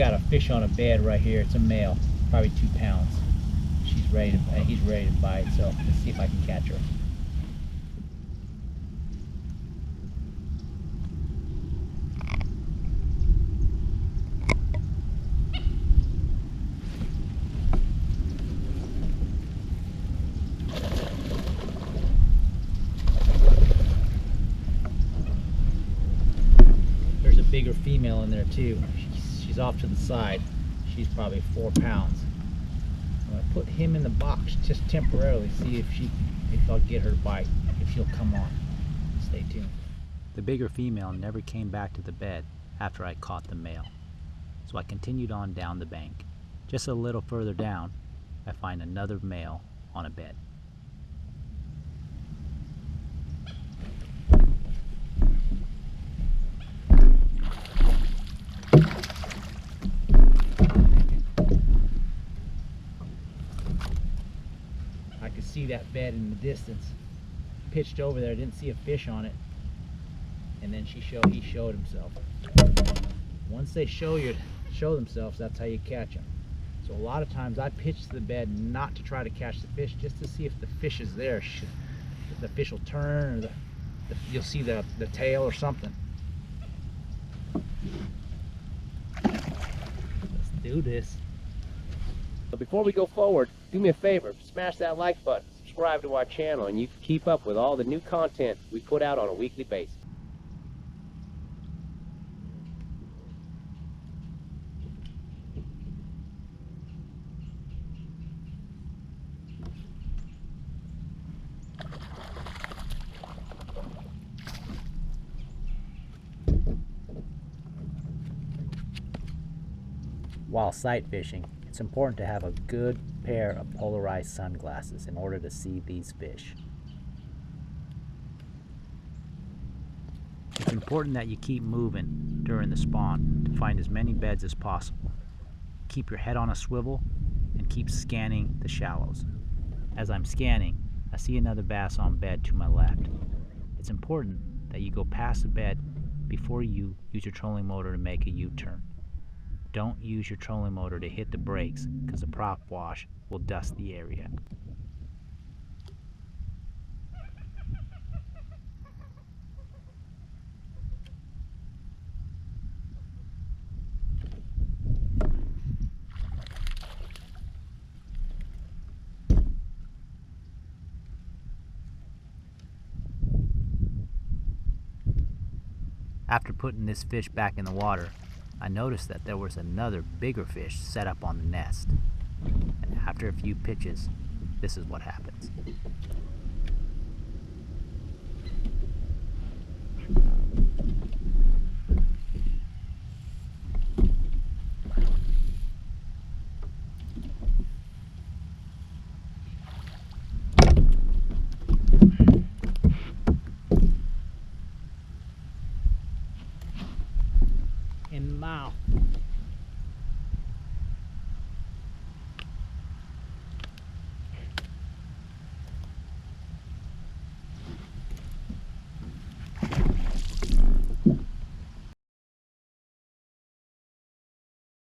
got a fish on a bed right here. It's a male, probably 2 pounds. He's ready to bite, so let's see if I can catch her. There's a bigger female in there too. She's off to the side. She's probably 4 pounds. I'm gonna put him in the box just temporarily, see if I'll get her to bite, if she'll come on. Stay tuned. The bigger female never came back to the bed after I caught the male, so I continued on down the bank. Just a little further down, I find another male on a bed. I could see that bed in the distance. Pitched over there, didn't see a fish on it, and then he showed himself. Once they show themselves, that's how you catch them. So a lot of times I pitch to the bed not to try to catch the fish, just to see if the fish is there. If the fish will turn, or you'll see the tail or something. Let's do this. So before we go forward, do me a favor, smash that like button, subscribe to our channel, and you can keep up with all the new content we put out on a weekly basis. While sight fishing, it's important to have a good pair of polarized sunglasses in order to see these fish. It's important that you keep moving during the spawn to find as many beds as possible. Keep your head on a swivel and keep scanning the shallows. As I'm scanning, I see another bass on bed to my left. It's important that you go past the bed before you use your trolling motor to make a U-turn. Don't use your trolling motor to hit the brakes because the prop wash will dust the area. After putting this fish back in the water, I noticed that there was another bigger fish set up on the nest. And after a few pitches, this is what happens.